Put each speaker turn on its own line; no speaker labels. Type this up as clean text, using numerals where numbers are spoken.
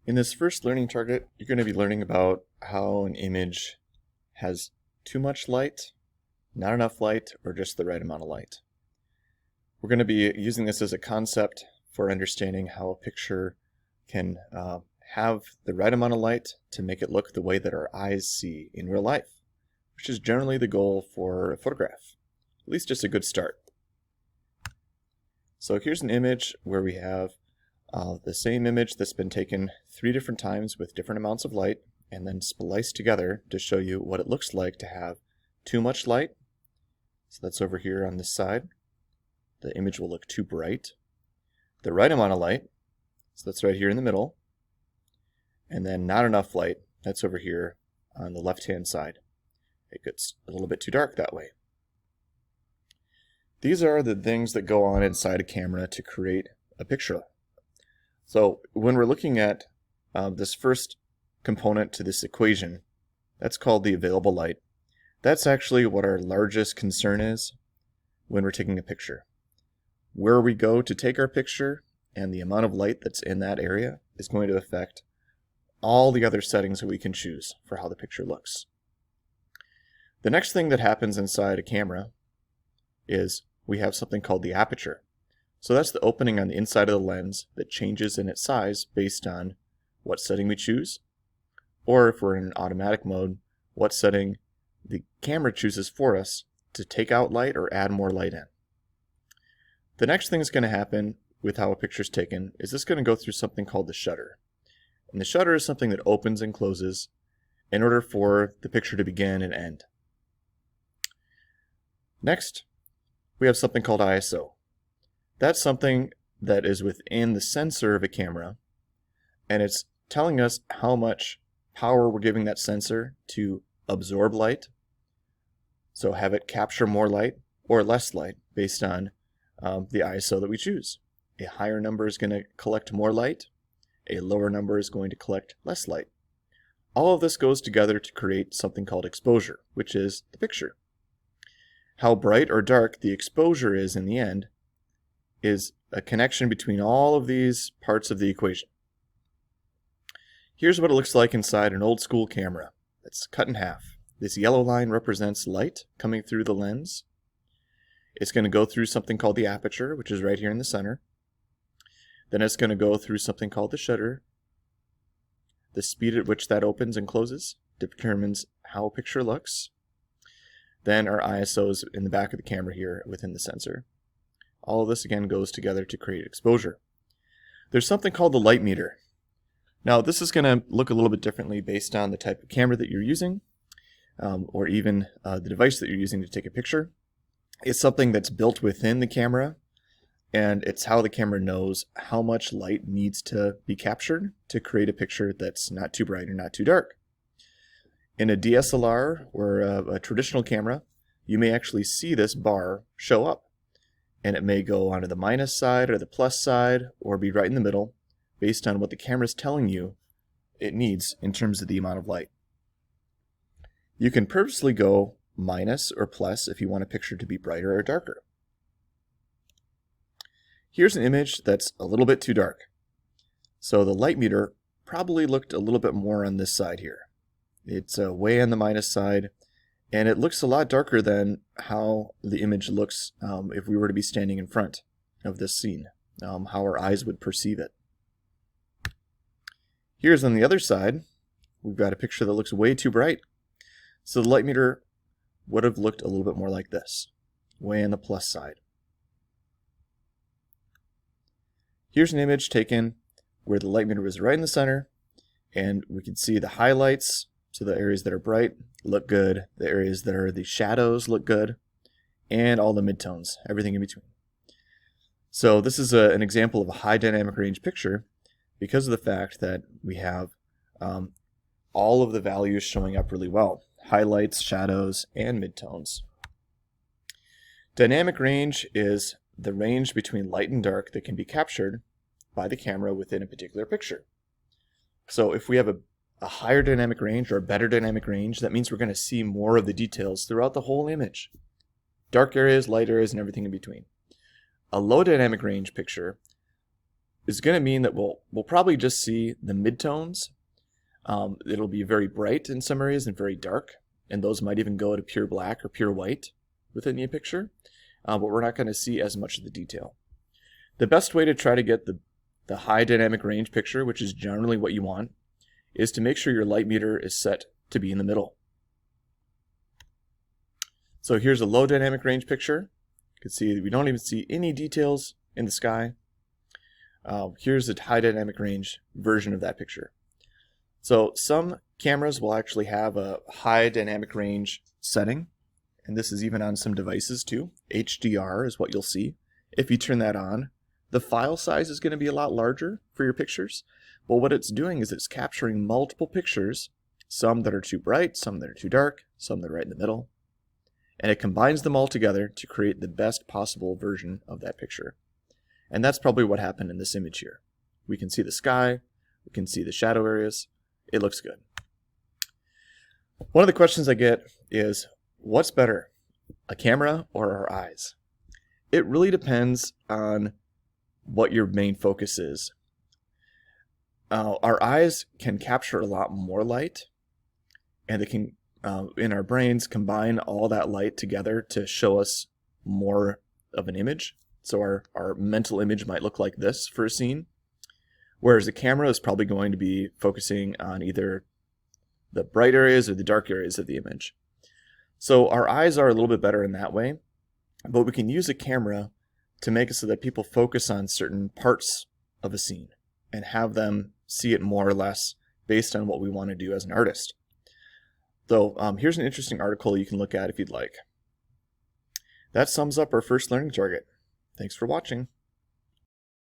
In this first learning target, you're going to be learning about how an image has too much light, not enough light, or just the right amount of light. We're going to be using this as a concept for understanding how a picture can have the right amount of light to make it look the way that our eyes see in real life, which is generally the goal for a photograph, at least just a good start. So here's an image where we have the same image that's been taken 3 different times with different amounts of light and then spliced together to show you what it looks like to have too much light. So that's over here on this side. The image will look too bright. The right amount of light, so that's right here in the middle. And then not enough light, that's over here on the left-hand side. It gets a little bit too dark that way. These are the things that go on inside a camera to create a picture. So when we're looking at this first component to this equation, that's called the available light. That's actually what our largest concern is when we're taking a picture. Where we go to take our picture and the amount of light that's in that area is going to affect all the other settings that we can choose for how the picture looks. The next thing that happens inside a camera is we have something called the aperture. So that's the opening on the inside of the lens that changes in its size based on what setting we choose, or if we're in automatic mode, what setting the camera chooses for us to take out light or add more light in. The next thing that's going to happen with how a picture is taken is this going to go through something called the shutter. And the shutter is something that opens and closes in order for the picture to begin and end. Next, we have something called ISO. That's something that is within the sensor of a camera, and it's telling us how much power we're giving that sensor to absorb light, so have it capture more light or less light based on the ISO that we choose. A higher number is going to collect more light, a lower number is going to collect less light. All of this goes together to create something called exposure, which is the picture. How bright or dark the exposure is in the end is a connection between all of these parts of the equation. Here's what it looks like inside an old school camera. It's cut in half. This yellow line represents light coming through the lens. It's going to go through something called the aperture, which is right here in the center. Then it's going to go through something called the shutter. The speed at which that opens and closes determines how a picture looks. Then our ISO is in the back of the camera here within the sensor. All of this again goes together to create exposure. There's something called the light meter. Now this is going to look a little bit differently based on the type of camera that you're using, or even the device that you're using to take a picture. It's something that's built within the camera, and it's how the camera knows how much light needs to be captured to create a picture that's not too bright or not too dark. In a DSLR or a traditional camera, you may actually see this bar show up, and it may go onto the minus side or the plus side or be right in the middle based on what the camera is telling you it needs in terms of the amount of light. You can purposely go minus or plus if you want a picture to be brighter or darker. Here's an image that's a little bit too dark. So the light meter probably looked a little bit more on this side here. It's way on the minus side, and it looks a lot darker than how the image looks if we were to be standing in front of this scene, how our eyes would perceive it. Here's on the other side, we've got a picture that looks way too bright. So the light meter would have looked a little bit more like this, way on the plus side. Here's an image taken where the light meter was right in the center, and we can see the highlights, so the areas that are bright look good, the areas that are the shadows look good, and all the midtones, everything in between. So this is an example of a high dynamic range picture because of the fact that we have all of the values showing up really well. Highlights, shadows, and midtones. Dynamic range is the range between light and dark that can be captured by the camera within a particular picture. So if we have a higher dynamic range or a better dynamic range, that means we're going to see more of the details throughout the whole image. Dark areas, light areas, and everything in between. A low dynamic range picture is going to mean that we'll probably just see the midtones. It'll be very bright in some areas and very dark, and those might even go to pure black or pure white within the picture, but we're not going to see as much of the detail. The best way to try to get the high dynamic range picture, which is generally what you want, is to make sure your light meter is set to be in the middle. So here's a low dynamic range picture. You can see we don't even see any details in the sky. Here's a high dynamic range version of that picture. So some cameras will actually have a high dynamic range setting, and this is even on some devices too. HDR is what you'll see. If you turn that on, the file size is going to be a lot larger for your pictures, but what it's doing is it's capturing multiple pictures, some that are too bright, some that are too dark, some that are right in the middle, and it combines them all together to create the best possible version of that picture. And that's probably what happened in this image here. We can see the sky, we can see the shadow areas. It looks good. One of the questions I get is, what's better, a camera or our eyes? It really depends on what your main focus is. Our eyes can capture a lot more light, and they can, in our brains, combine all that light together to show us more of an image. So our mental image might look like this for a scene, whereas the camera is probably going to be focusing on either the bright areas or the dark areas of the image. So our eyes are a little bit better in that way, but we can use a camera to make it so that people focus on certain parts of a scene and have them see it more or less based on what we want to do as an artist. So here's an interesting article you can look at if you'd like. That sums up our first learning target. Thanks for watching.